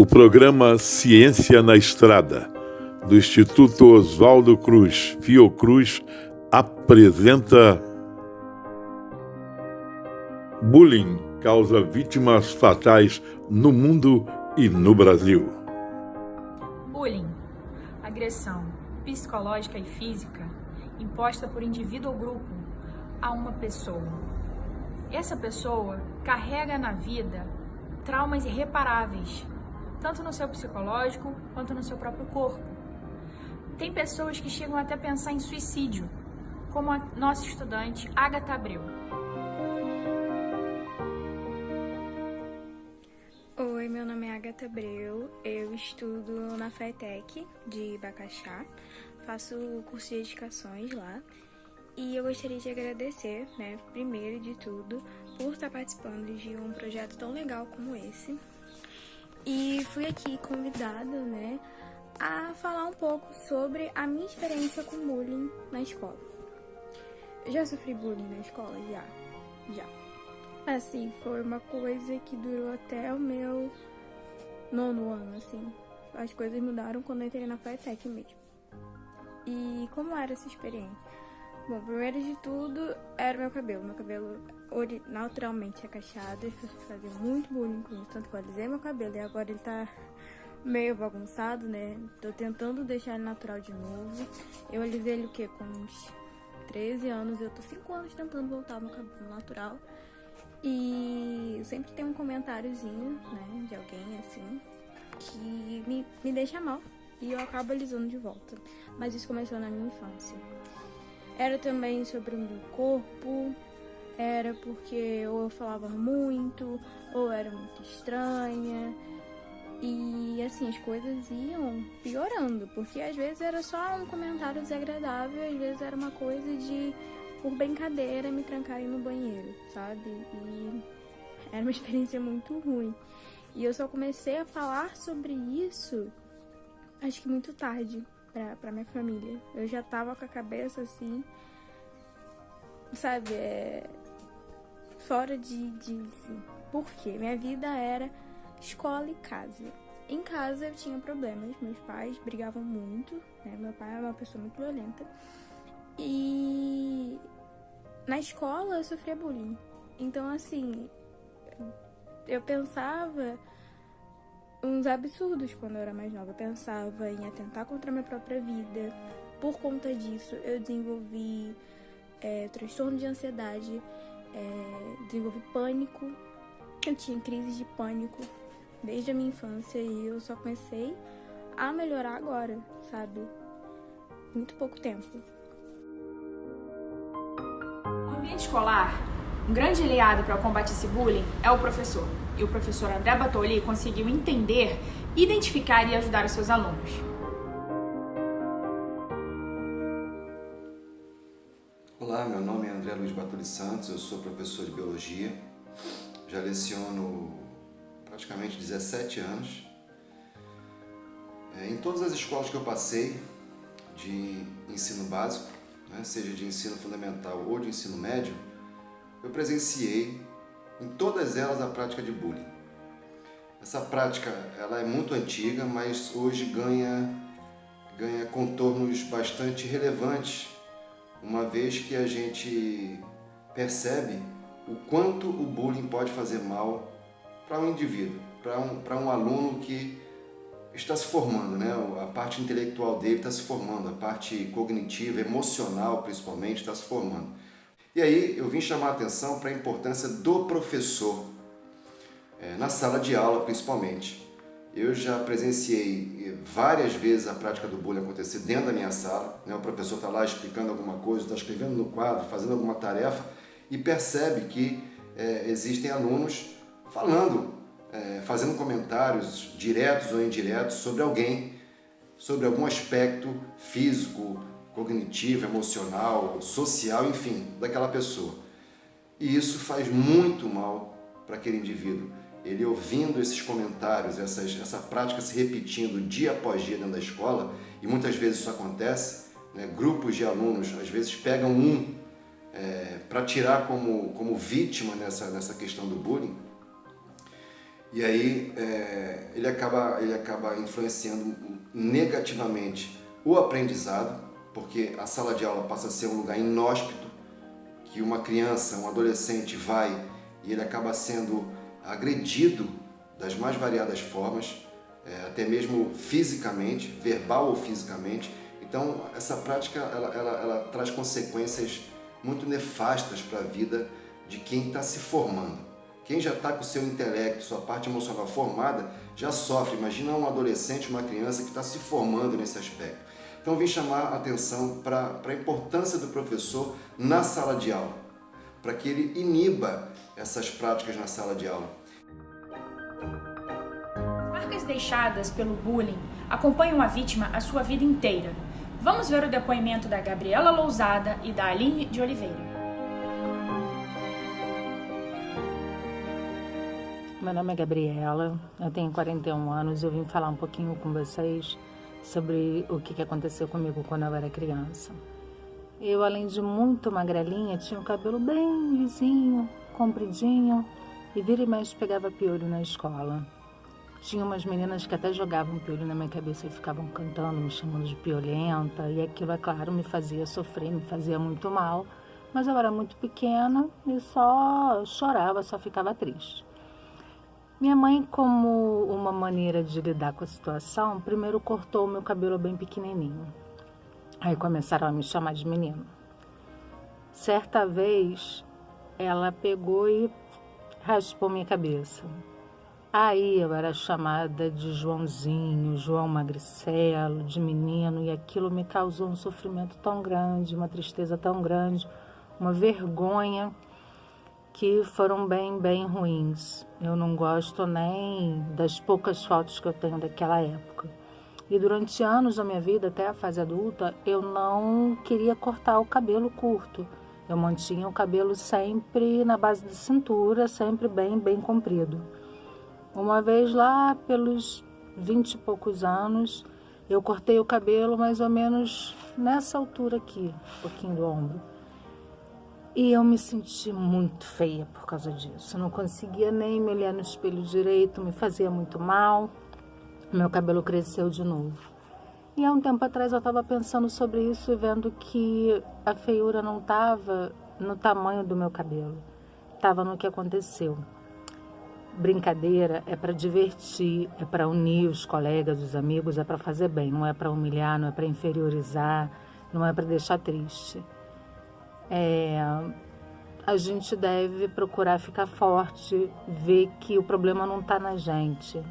O programa Ciência na Estrada, do Instituto Oswaldo Cruz, Fiocruz, apresenta Bullying causa vítimas fatais no mundo e no Brasil. Bullying, agressão psicológica e física imposta por indivíduo ou grupo a uma pessoa. Essa pessoa carrega na vida traumas irreparáveis, tanto no seu psicológico quanto no seu próprio corpo. Tem pessoas que chegam até a pensar em suicídio, como a nossa estudante Agatha Abreu. Oi, meu nome é Agatha Abreu, eu estudo na FETEC de Bacaxá, faço curso de edificações lá e eu gostaria de agradecer, primeiro de tudo, por estar participando de um projeto tão legal como esse. E fui aqui convidada, a falar um pouco sobre a minha experiência com bullying na escola. Eu já sofri bullying na escola? Já. Assim, foi uma coisa que durou até o meu 9º ano, assim. As coisas mudaram quando eu entrei na FETEC mesmo. E como era essa experiência? Bom, primeiro de tudo, era meu cabelo. Meu cabelo naturalmente é cacheado, as pessoas faziam muito bullying com isso, tanto que eu alisei meu cabelo e agora ele tá meio bagunçado, Tô tentando deixar ele natural de novo. Eu alisei ele com uns 13 anos, eu tô 5 anos tentando voltar ao meu cabelo natural. E sempre tem um comentáriozinho, de alguém assim, que me deixa mal e eu acabo alisando de volta. Mas isso começou na minha infância. Era também sobre o meu corpo, era porque ou eu falava muito, ou era muito estranha. E assim, as coisas iam piorando, porque às vezes era só um comentário desagradável, às vezes era uma coisa de, por brincadeira, me trancarem no banheiro, sabe? E era uma experiência muito ruim. E eu só comecei a falar sobre isso, acho que muito tarde, pra minha família. Eu já tava com a cabeça assim, sabe, fora de si. Por quê? Minha vida era escola e casa. Em casa eu tinha problemas, meus pais brigavam muito, Meu pai é uma pessoa muito violenta. E na escola eu sofria bullying. Então, assim, eu pensava uns absurdos quando eu era mais nova. Eu pensava em atentar contra a minha própria vida. Por conta disso, eu desenvolvi transtorno de ansiedade, desenvolvi pânico. Eu tinha crises de pânico desde a minha infância e eu só comecei a melhorar agora, sabe? Muito pouco tempo. No ambiente escolar, um grande aliado para o combate a esse bullying é o professor. E o professor André Batoli conseguiu entender, identificar e ajudar os seus alunos. Olá, meu nome é André Luiz Batoli Santos, eu sou professor de Biologia. Já leciono praticamente 17 anos. Em todas as escolas que eu passei de ensino básico, seja de ensino fundamental ou de ensino médio, eu presenciei em todas elas a prática de bullying. Essa prática ela é muito antiga, mas hoje ganha contornos bastante relevantes, uma vez que a gente percebe o quanto o bullying pode fazer mal para um indivíduo, para um aluno que está se formando, A parte intelectual dele está se formando, a parte cognitiva, emocional principalmente, está se formando. E aí eu vim chamar a atenção para a importância do professor, na sala de aula principalmente. Eu já presenciei várias vezes a prática do bullying acontecer dentro da minha sala, O professor está lá explicando alguma coisa, está escrevendo no quadro, fazendo alguma tarefa e percebe que existem alunos falando, fazendo comentários diretos ou indiretos sobre alguém, sobre algum aspecto físico, cognitivo, emocional, social, enfim, daquela pessoa. E isso faz muito mal para aquele indivíduo. Ele ouvindo esses comentários, essa prática se repetindo dia após dia dentro da escola, e muitas vezes isso acontece, grupos de alunos às vezes pegam para tirar como vítima nessa questão do bullying. E aí ele acaba influenciando negativamente o aprendizado, porque a sala de aula passa a ser um lugar inóspito, que uma criança, um adolescente vai e ele acaba sendo agredido das mais variadas formas, até mesmo fisicamente, verbal ou fisicamente. Então, essa prática ela traz consequências muito nefastas para a vida de quem está se formando. Quem já está com o seu intelecto, sua parte emocional formada, já sofre. Imagina um adolescente, uma criança que está se formando nesse aspecto. Então, eu vim chamar a atenção para a importância do professor na sala de aula, para que ele iniba essas práticas na sala de aula. Marcas deixadas pelo bullying acompanham a vítima a sua vida inteira. Vamos ver o depoimento da Gabriela Lousada e da Aline de Oliveira. Meu nome é Gabriela, eu tenho 41 anos e eu vim falar um pouquinho com vocês sobre o que aconteceu comigo quando eu era criança. Eu, além de muito magrelinha, tinha o cabelo bem lisinho, compridinho e vira e mexe pegava piolho na escola. Tinha umas meninas que até jogavam piolho na minha cabeça e ficavam cantando, me chamando de piolenta, e aquilo, é claro, me fazia sofrer, me fazia muito mal, mas eu era muito pequena e só chorava, só ficava triste. Minha mãe, como uma maneira de lidar com a situação, primeiro cortou o meu cabelo bem pequenininho. Aí começaram a me chamar de menino. Certa vez, ela pegou e raspou minha cabeça. Aí eu era chamada de Joãozinho, João Magricelo, de menino, e aquilo me causou um sofrimento tão grande, uma tristeza tão grande, uma vergonha, que foram bem ruins. Eu não gosto nem das poucas fotos que eu tenho daquela época. E durante anos da minha vida, até a fase adulta, eu não queria cortar o cabelo curto. Eu mantinha o cabelo sempre na base da cintura, sempre bem comprido. Uma vez lá, pelos 20 e poucos anos, eu cortei o cabelo mais ou menos nessa altura aqui, um pouquinho do ombro. E eu me senti muito feia por causa disso. Eu não conseguia nem me olhar no espelho direito, me fazia muito mal. Meu cabelo cresceu de novo. E há um tempo atrás eu estava pensando sobre isso e vendo que a feiura não estava no tamanho do meu cabelo. Estava no que aconteceu. Brincadeira é para divertir, é para unir os colegas, os amigos, é para fazer bem. Não é para humilhar, não é para inferiorizar, não é para deixar triste. A gente deve procurar ficar forte, ver que o problema não está na gente,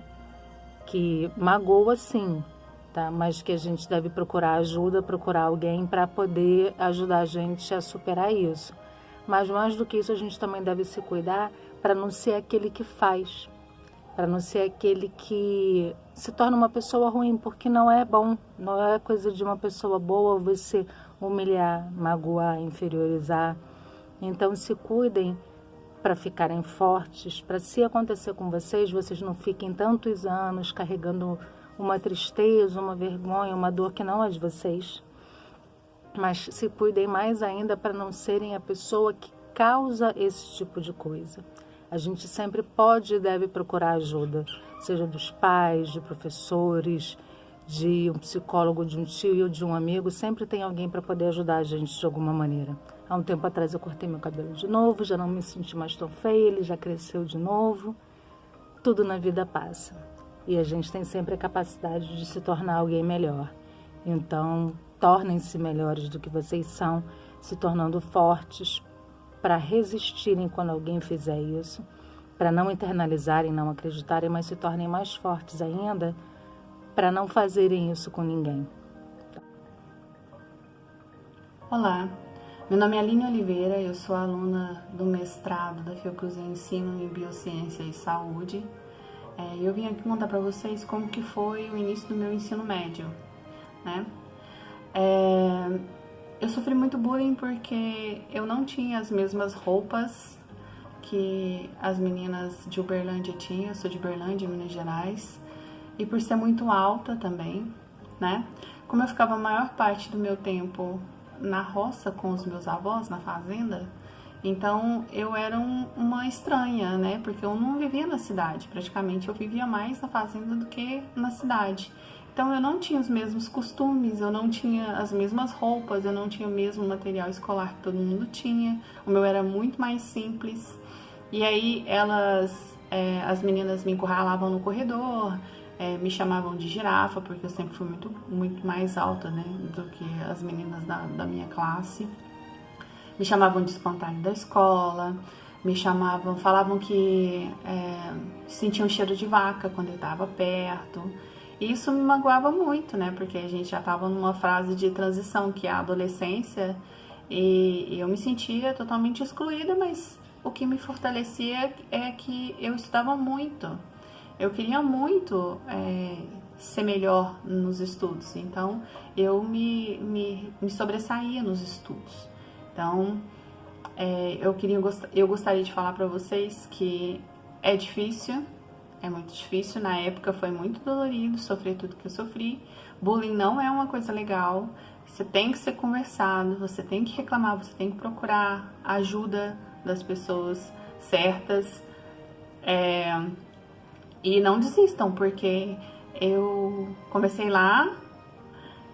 que magoa sim, tá? Mas que a gente deve procurar ajuda, procurar alguém para poder ajudar a gente a superar isso. Mas mais do que isso, a gente também deve se cuidar para não ser aquele que faz, para não ser aquele que se torna uma pessoa ruim, porque não é bom, não é coisa de uma pessoa boa você humilhar, magoar, inferiorizar. Então se cuidem para ficarem fortes, para se acontecer com vocês, vocês não fiquem tantos anos carregando uma tristeza, uma vergonha, uma dor que não é de vocês. Mas se cuidem mais ainda para não serem a pessoa que causa esse tipo de coisa. A gente sempre pode e deve procurar ajuda, seja dos pais, de professores, de um psicólogo, de um tio, de um amigo. Sempre tem alguém para poder ajudar a gente de alguma maneira. Há um tempo atrás eu cortei meu cabelo de novo, já não me senti mais tão feia, ele já cresceu de novo. Tudo na vida passa. E a gente tem sempre a capacidade de se tornar alguém melhor. Então, tornem-se melhores do que vocês são, se tornando fortes para resistirem quando alguém fizer isso, para não internalizarem, não acreditarem, mas se tornem mais fortes ainda para não fazerem isso com ninguém. Olá, meu nome é Aline Oliveira, eu sou aluna do mestrado da Fiocruz em Ensino em Biociência e Saúde. Eu vim aqui contar para vocês como que foi o início do meu ensino médio, né? Eu sofri muito bullying porque eu não tinha as mesmas roupas que as meninas de Uberlândia tinham. Eu sou de Uberlândia, Minas Gerais, e por ser muito alta também, né? Como eu ficava a maior parte do meu tempo na roça com os meus avós, na fazenda, Então eu era uma estranha, né? Porque eu não vivia na cidade, praticamente eu vivia mais na fazenda do que na cidade. Então eu não tinha os mesmos costumes, eu não tinha as mesmas roupas, eu não tinha o mesmo material escolar que todo mundo tinha. O meu era muito mais simples. E aí as meninas me encurralavam no corredor, me chamavam de girafa, porque eu sempre fui muito mais alta, né, do que as meninas da minha classe. Me chamavam de espantalho da escola, falavam que sentiam cheiro de vaca quando eu estava perto. E isso me magoava muito, né, porque a gente já estava numa fase de transição, que é a adolescência, e eu me sentia totalmente excluída, mas o que me fortalecia é que eu estudava muito. Eu queria muito ser melhor nos estudos, então eu me sobressaía nos estudos. Então, eu gostaria de falar para vocês que é difícil, é muito difícil. Na época foi muito dolorido sofrer tudo que eu sofri. Bullying não é uma coisa legal, você tem que ser conversado, você tem que reclamar, você tem que procurar ajuda das pessoas certas. E não desistam, porque eu comecei lá,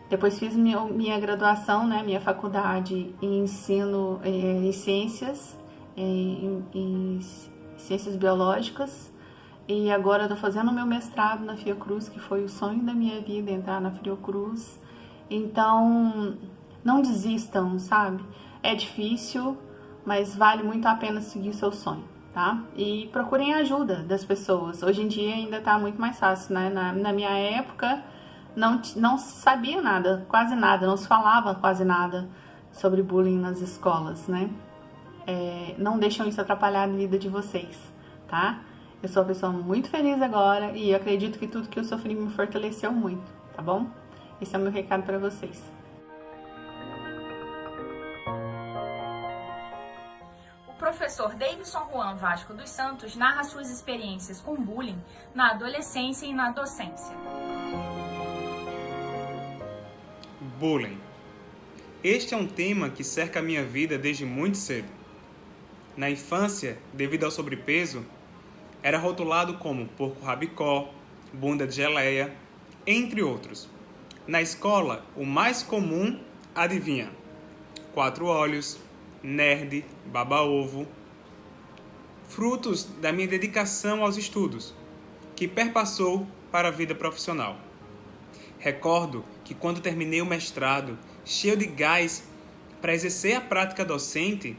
depois fiz minha graduação, né, minha faculdade em ensino em ciências, em ciências biológicas, e agora estou fazendo meu mestrado na Fiocruz, que foi o sonho da minha vida, entrar na Fiocruz. Então, não desistam, sabe? É difícil, mas vale muito a pena seguir o seu sonho, tá? E procurem a ajuda das pessoas. Hoje em dia ainda tá muito mais fácil, né? Na minha época, não se sabia nada, quase nada, não se falava quase nada sobre bullying nas escolas, né? Não deixam isso atrapalhar a vida de vocês, tá? Eu sou uma pessoa muito feliz agora e eu acredito que tudo que eu sofri me fortaleceu muito, tá bom? Esse é o meu recado para vocês. O professor Davidson Juan Vasco dos Santos narra suas experiências com bullying na adolescência e na docência. Bullying. Este é um tema que cerca a minha vida desde muito cedo. Na infância, devido ao sobrepeso, era rotulado como porco rabicó, bunda de geleia, entre outros. Na escola, o mais comum, adivinha? 4 olhos, nerd, baba-ovo. Frutos da minha dedicação aos estudos, que perpassou para a vida profissional. Recordo que quando terminei o mestrado, cheio de gás para exercer a prática docente,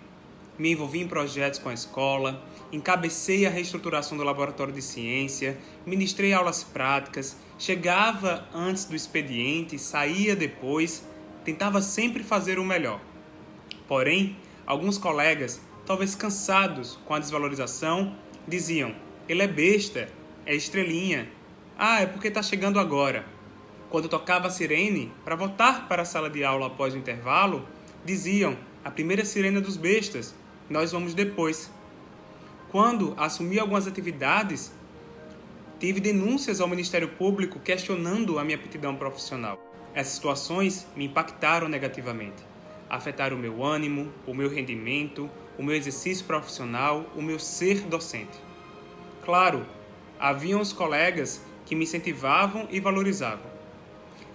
me envolvi em projetos com a escola, encabecei a reestruturação do laboratório de ciência, ministrei aulas práticas, chegava antes do expediente, saía depois, tentava sempre fazer o melhor. Porém, alguns colegas, talvez cansados com a desvalorização, diziam: ele é besta, é estrelinha, é porque está chegando agora. Quando tocava a sirene para voltar para a sala de aula após o intervalo, diziam: a primeira sirene dos bestas, nós vamos depois. Quando assumi algumas atividades, tive denúncias ao Ministério Público questionando a minha aptidão profissional. Essas situações me impactaram negativamente. Afetaram o meu ânimo, o meu rendimento, o meu exercício profissional, o meu ser docente. Claro, haviam os colegas que me incentivavam e valorizavam.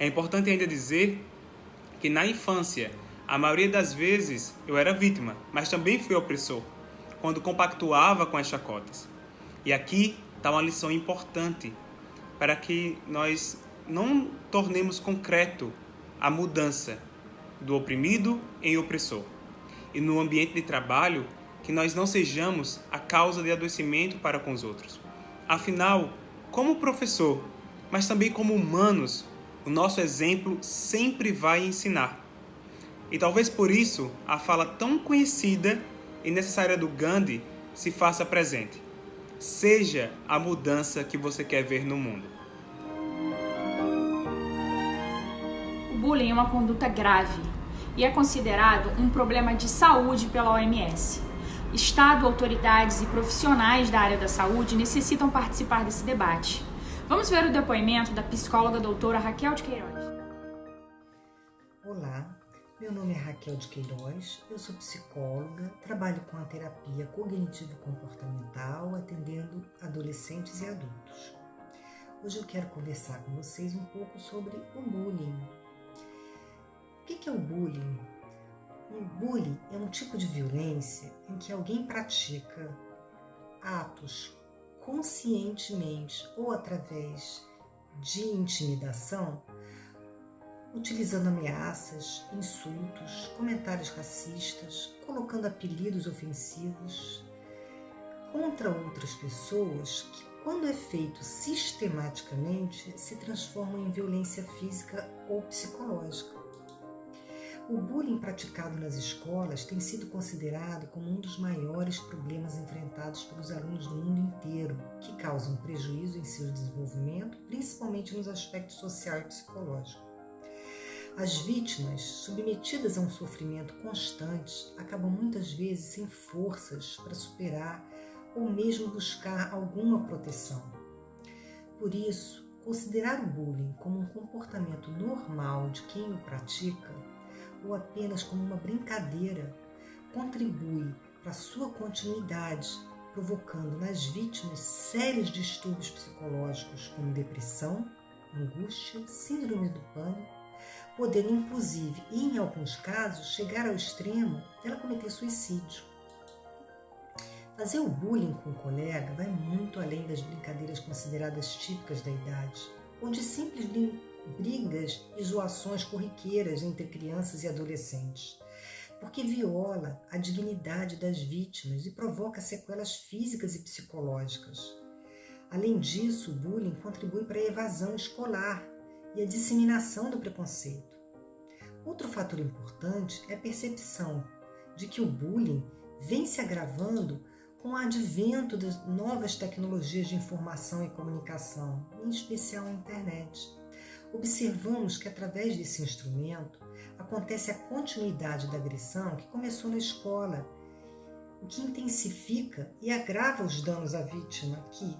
É importante ainda dizer que na infância, a maioria das vezes eu era vítima, mas também fui opressor, quando compactuava com as chacotas. E aqui está uma lição importante para que nós não tornemos concreto a mudança do oprimido em opressor. E no ambiente de trabalho, que nós não sejamos a causa de adoecimento para com os outros. Afinal, como professor, mas também como humanos, o nosso exemplo sempre vai ensinar. E talvez por isso a fala tão conhecida e necessária do Gandhi se faça presente. Seja a mudança que você quer ver no mundo. O bullying é uma conduta grave e é considerado um problema de saúde pela OMS. Estado, autoridades e profissionais da área da saúde necessitam participar desse debate. Vamos ver o depoimento da psicóloga doutora Raquel de Queiroz. Olá, Meu nome é Raquel de Queiroz, eu sou psicóloga, trabalho com a terapia cognitivo-comportamental, atendendo adolescentes e adultos. Hoje eu quero conversar com vocês um pouco sobre o bullying. O que é o bullying? O bullying é um tipo de violência em que alguém pratica atos conscientemente ou através de intimidação, utilizando ameaças, insultos, comentários racistas, colocando apelidos ofensivos contra outras pessoas que, quando é feito sistematicamente, se transformam em violência física ou psicológica. O bullying praticado nas escolas tem sido considerado como um dos maiores problemas enfrentados pelos alunos do mundo inteiro, que causam prejuízo em seu desenvolvimento, principalmente nos aspectos social e psicológico. As vítimas, submetidas a um sofrimento constante, acabam muitas vezes sem forças para superar ou mesmo buscar alguma proteção. Por isso, considerar o bullying como um comportamento normal de quem o pratica ou apenas como uma brincadeira contribui para sua continuidade, provocando nas vítimas sérios distúrbios psicológicos como depressão, angústia, síndrome do pânico, podendo inclusive, e em alguns casos, chegar ao extremo de ela cometer suicídio. Fazer o bullying com um colega vai muito além das brincadeiras consideradas típicas da idade, ou de simples brigas e zoações corriqueiras entre crianças e adolescentes, porque viola a dignidade das vítimas e provoca sequelas físicas e psicológicas. Além disso, o bullying contribui para a evasão escolar e a disseminação do preconceito. Outro fator importante é a percepção de que o bullying vem se agravando com o advento das novas tecnologias de informação e comunicação, em especial a internet. Observamos que, através desse instrumento, acontece a continuidade da agressão que começou na escola, o que intensifica e agrava os danos à vítima, que,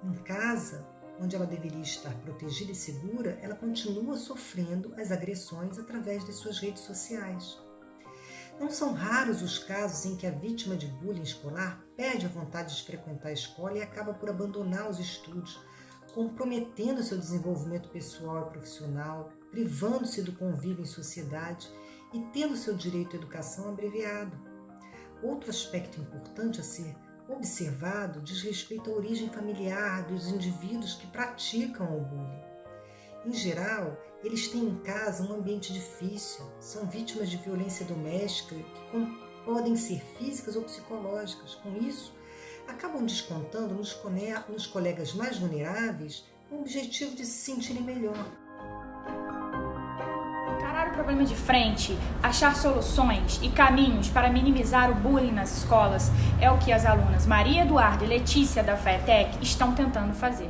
em casa, onde ela deveria estar protegida e segura, ela continua sofrendo as agressões através de suas redes sociais. Não são raros os casos em que a vítima de bullying escolar perde a vontade de frequentar a escola e acaba por abandonar os estudos, comprometendo seu desenvolvimento pessoal e profissional, privando-se do convívio em sociedade e tendo seu direito à educação abreviado. Outro aspecto importante a ser observado diz respeito à origem familiar dos indivíduos que praticam o bullying. Em geral, eles têm em casa um ambiente difícil, são vítimas de violência doméstica que podem ser físicas ou psicológicas. Com isso, acabam descontando nos colegas mais vulneráveis com o objetivo de se sentirem melhor. Encarar o problema de frente, achar soluções e caminhos para minimizar o bullying nas escolas é o que as alunas Maria Eduarda e Letícia da FATEC estão tentando fazer.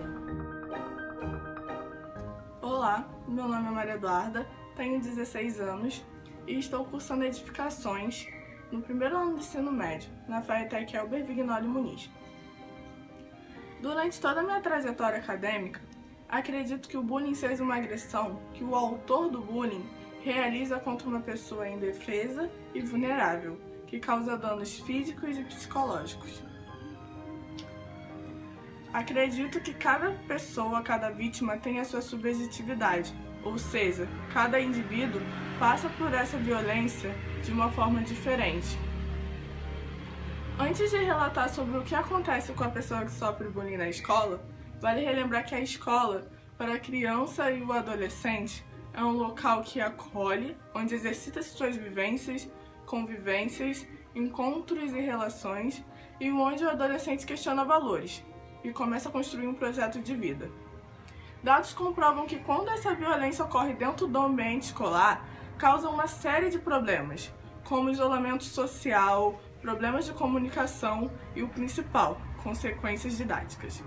Olá, meu nome é Maria Eduarda, tenho 16 anos e estou cursando Edificações no primeiro ano do ensino médio, na FATEC Elber Vignoli Muniz. Durante toda a minha trajetória acadêmica, acredito que o bullying seja uma agressão que o autor do bullying realiza contra uma pessoa indefesa e vulnerável, que causa danos físicos e psicológicos. Acredito que cada pessoa, cada vítima tem a sua subjetividade, ou seja, cada indivíduo passa por essa violência de uma forma diferente. Antes de relatar sobre o que acontece com a pessoa que sofre bullying na escola, vale relembrar que a escola, para a criança e o adolescente, é um local que acolhe, onde exercita suas vivências, convivências, encontros e relações, e onde o adolescente questiona valores e começa a construir um projeto de vida. Dados comprovam que quando essa violência ocorre dentro do ambiente escolar, causa uma série de problemas, como isolamento social, problemas de comunicação e o principal, consequências didáticas.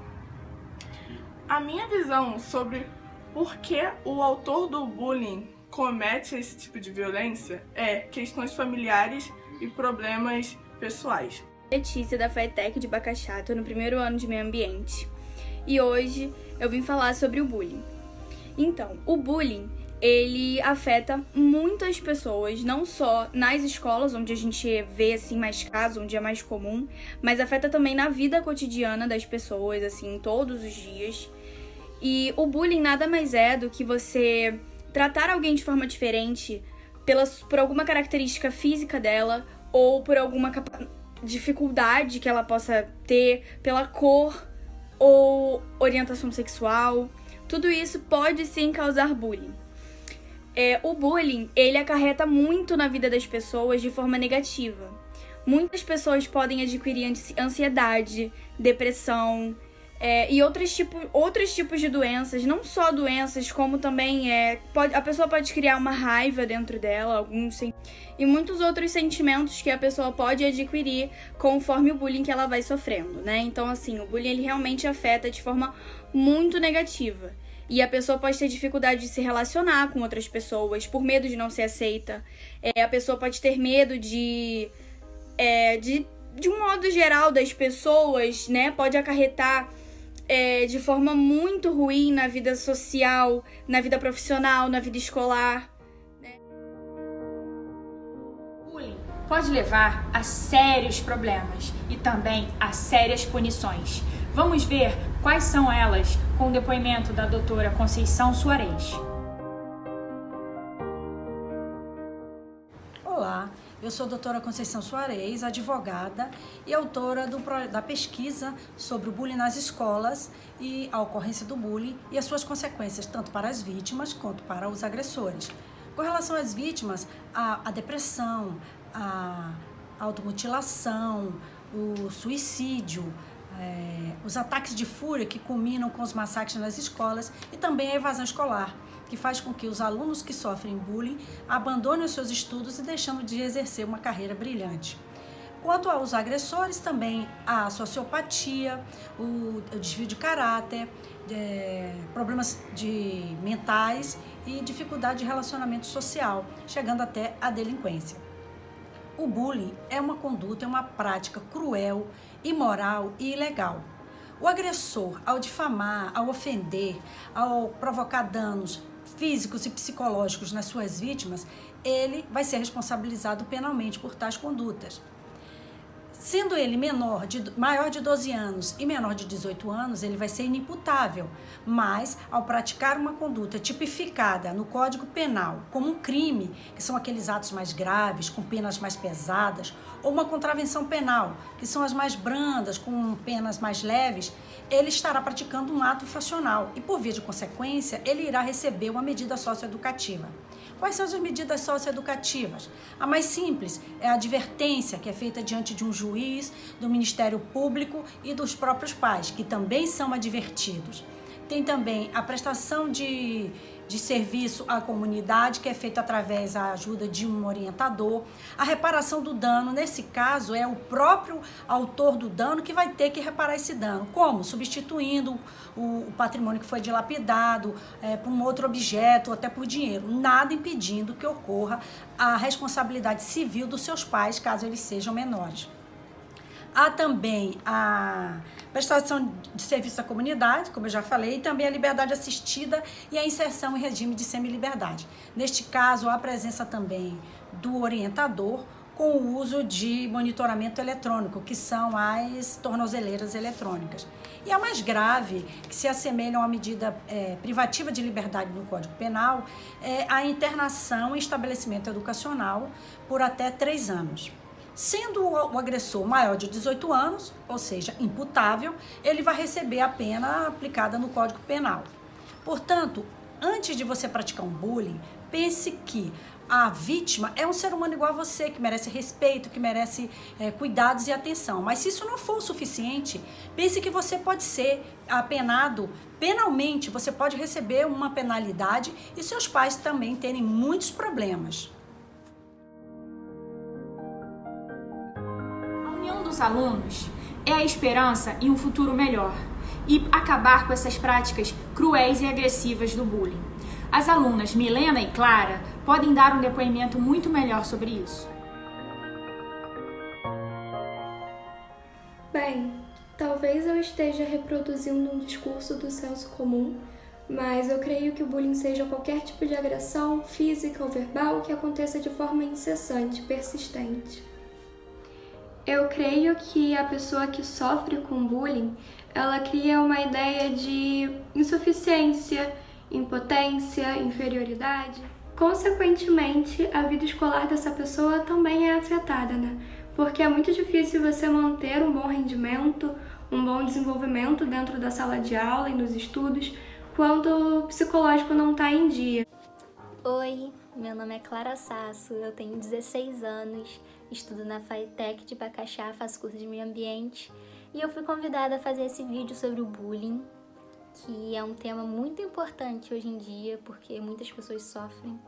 A minha visão sobre por que o autor do bullying comete esse tipo de violência é questões familiares e problemas pessoais. Letícia da FATEC de Bacaxá, estou no primeiro ano de meio ambiente e hoje eu vim falar sobre o bullying. Então, o bullying, ele afeta muitas pessoas, não só nas escolas, onde a gente vê, assim, mais casos, onde é mais comum, mas afeta também na vida cotidiana das pessoas, assim, todos os dias. E o bullying nada mais é do que você tratar alguém de forma diferente por alguma característica física dela ou por alguma dificuldade que ela possa ter, pela cor ou orientação sexual. Tudo isso pode sim causar bullying. O bullying, ele acarreta muito na vida das pessoas de forma negativa. Muitas pessoas podem adquirir ansiedade, depressão e outros tipos de doenças, não só doenças, como também a pessoa pode criar uma raiva dentro dela, e muitos outros sentimentos que a pessoa pode adquirir conforme o bullying que ela vai sofrendo, né? Então, assim, o bullying ele realmente afeta de forma muito negativa. E a pessoa pode ter dificuldade de se relacionar com outras pessoas por medo de não ser aceita. A pessoa pode ter medo de um modo geral das pessoas, né? Pode acarretar de forma muito ruim na vida social, na vida profissional, na vida escolar. Né? Bullying pode levar a sérios problemas e também a sérias punições. Vamos ver quais são elas com o depoimento da doutora Conceição Soares. Olá, eu sou a doutora Conceição Soares, advogada e autora da pesquisa sobre o bullying nas escolas e a ocorrência do bullying e as suas consequências, tanto para as vítimas quanto para os agressores. Com relação às vítimas, a depressão, a automutilação, o suicídio, os ataques de fúria que culminam com os massacres nas escolas e também a evasão escolar, que faz com que os alunos que sofrem bullying abandonem os seus estudos e deixando de exercer uma carreira brilhante. Quanto aos agressores, também a sociopatia, o desvio de caráter, problemas mentais e dificuldade de relacionamento social, chegando até a delinquência. O bullying é uma conduta, é uma prática cruel, imoral e ilegal. O agressor, ao difamar, ao ofender, ao provocar danos físicos e psicológicos nas suas vítimas, ele vai ser responsabilizado penalmente por tais condutas. Sendo ele maior de 12 anos e menor de 18 anos, ele vai ser inimputável, mas ao praticar uma conduta tipificada no Código Penal como um crime, que são aqueles atos mais graves, com penas mais pesadas, ou uma contravenção penal, que são as mais brandas, com penas mais leves, ele estará praticando um ato infracional e, por via de consequência, ele irá receber uma medida socioeducativa. Quais são as medidas socioeducativas? A mais simples é a advertência, que é feita diante de um juiz, do Ministério Público e dos próprios pais, que também são advertidos. Tem também a prestação de serviço à comunidade, que é feita através da ajuda de um orientador. A reparação do dano, nesse caso, é o próprio autor do dano que vai ter que reparar esse dano. Como? Substituindo o patrimônio que foi dilapidado por um outro objeto, ou até por dinheiro. Nada impedindo que ocorra a responsabilidade civil dos seus pais, caso eles sejam menores. Há também a prestação de serviço à comunidade, como eu já falei, e também a liberdade assistida e a inserção em regime de semiliberdade. Neste caso, há a presença também do orientador com o uso de monitoramento eletrônico, que são as tornozeleiras eletrônicas. E a mais grave, que se assemelha a uma medida privativa de liberdade no Código Penal, é a internação em estabelecimento educacional por até 3 anos. Sendo o agressor maior de 18 anos, ou seja, imputável, ele vai receber a pena aplicada no Código Penal. Portanto, antes de você praticar um bullying, pense que a vítima é um ser humano igual a você, que merece respeito, que merece cuidados e atenção. Mas se isso não for o suficiente, pense que você pode ser apenado penalmente, você pode receber uma penalidade e seus pais também terem muitos problemas. Dos alunos é a esperança em um futuro melhor e acabar com essas práticas cruéis e agressivas do bullying. As alunas Milena e Clara podem dar um depoimento muito melhor sobre isso. Bem, talvez eu esteja reproduzindo um discurso do senso comum, mas eu creio que o bullying seja qualquer tipo de agressão física ou verbal que aconteça de forma incessante, persistente. Eu creio que a pessoa que sofre com bullying, ela cria uma ideia de insuficiência, impotência, inferioridade. Consequentemente, a vida escolar dessa pessoa também é afetada, né? Porque é muito difícil você manter um bom rendimento, um bom desenvolvimento dentro da sala de aula e nos estudos, quando o psicológico não está em dia. Oi, meu nome é Clara Sasso, eu tenho 16 anos, estudo na FATEC de Bacaxá, faço curso de meio ambiente e eu fui convidada a fazer esse vídeo sobre o bullying, que é um tema muito importante hoje em dia, porque muitas pessoas sofrem,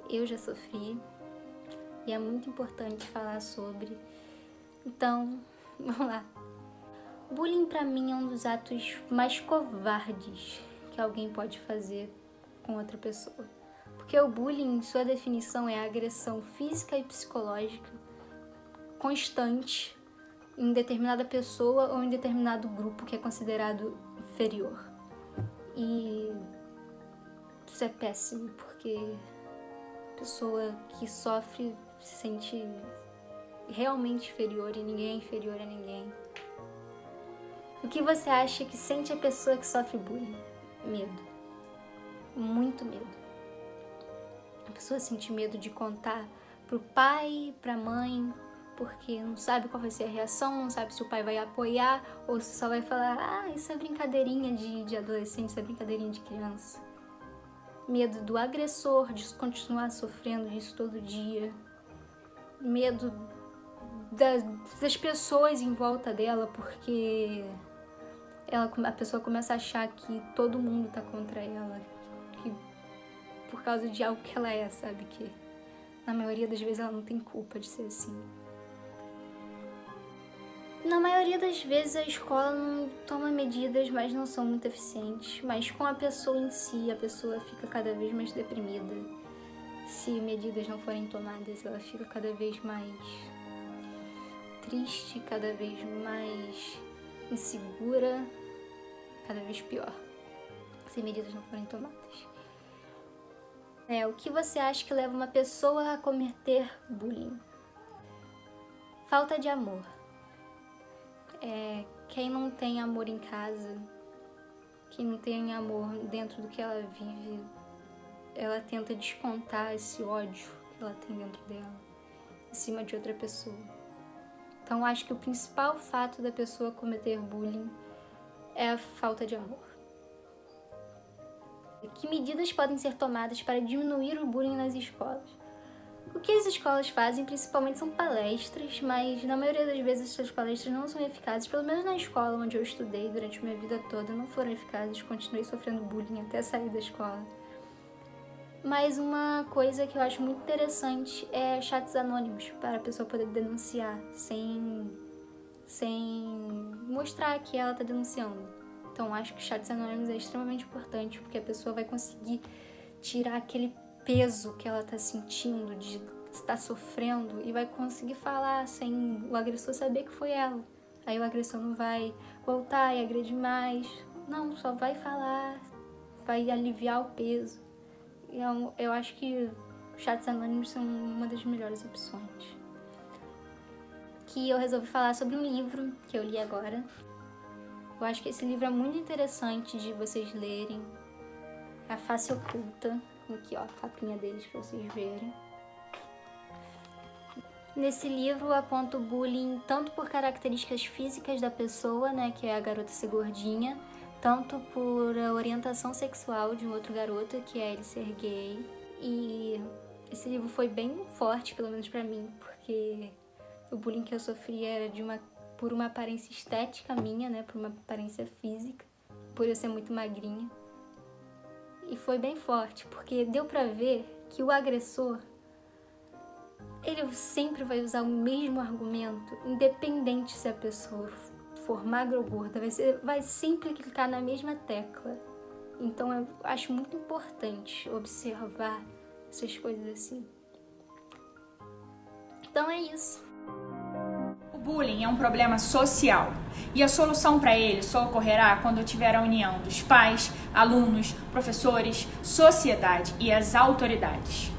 eu já sofri, e é muito importante falar sobre. Então, vamos lá. Bullying pra mim é um dos atos mais covardes que alguém pode fazer com outra pessoa. Porque o bullying, sua definição, é a agressão física e psicológica constante em determinada pessoa ou em determinado grupo que é considerado inferior. E isso é péssimo, porque a pessoa que sofre se sente realmente inferior e ninguém é inferior a ninguém. O que você acha que sente a pessoa que sofre bullying? Medo. Muito medo. A pessoa sente medo de contar pro pai, pra mãe, porque não sabe qual vai ser a reação, não sabe se o pai vai apoiar ou se só vai falar, isso é brincadeirinha de adolescente, isso é brincadeirinha de criança. Medo do agressor, de continuar sofrendo disso todo dia. Medo das pessoas em volta dela, porque a pessoa começa a achar que todo mundo tá contra ela, que por causa de algo que ela é, sabe? Que na maioria das vezes ela não tem culpa de ser assim. Na maioria das vezes a escola não toma medidas, mas não são muito eficientes. Mas com a pessoa em si, a pessoa fica cada vez mais deprimida. Se medidas não forem tomadas, ela fica cada vez mais triste, cada vez mais insegura, cada vez pior, se medidas não forem tomadas. O que você acha que leva uma pessoa a cometer bullying? Falta de amor. Quem não tem amor em casa, quem não tem amor dentro do que ela vive, ela tenta descontar esse ódio que ela tem dentro dela em cima de outra pessoa. Então, acho que o principal fato da pessoa cometer bullying é a falta de amor. Que medidas podem ser tomadas para diminuir o bullying nas escolas? O que as escolas fazem principalmente são palestras, mas na maioria das vezes essas palestras não são eficazes, pelo menos na escola onde eu estudei durante a minha vida toda, não foram eficazes, continuei sofrendo bullying até sair da escola. Mas uma coisa que eu acho muito interessante é chats anônimos, para a pessoa poder denunciar sem mostrar que ela está denunciando. Então acho que chats anônimos é extremamente importante, porque a pessoa vai conseguir tirar aquele peso que ela está sentindo, de estar sofrendo, e vai conseguir falar sem o agressor saber que foi ela. Aí o agressor não vai voltar e agredir mais, não, só vai falar, vai aliviar o peso. Eu acho que chats anônimos são uma das melhores opções. Que eu resolvi falar sobre um livro que eu li agora. Eu acho que esse livro é muito interessante de vocês lerem. A Face Oculta. Aqui, ó, a capinha deles pra vocês verem. Nesse livro eu aponto o bullying tanto por características físicas da pessoa, né, que é a garota ser gordinha, tanto por a orientação sexual de um outro garoto, que é ele ser gay. E esse livro foi bem forte, pelo menos pra mim, porque o bullying que eu sofri era por uma aparência estética minha, né, por uma aparência física, por eu ser muito magrinha. E foi bem forte, porque deu pra ver que o agressor, ele sempre vai usar o mesmo argumento, independente se a pessoa for magra ou gorda, vai sempre clicar na mesma tecla. Então eu acho muito importante observar essas coisas assim. Então é isso. O O bullying é um problema social e a solução para ele só ocorrerá quando tiver a união dos pais, alunos, professores, sociedade e as autoridades.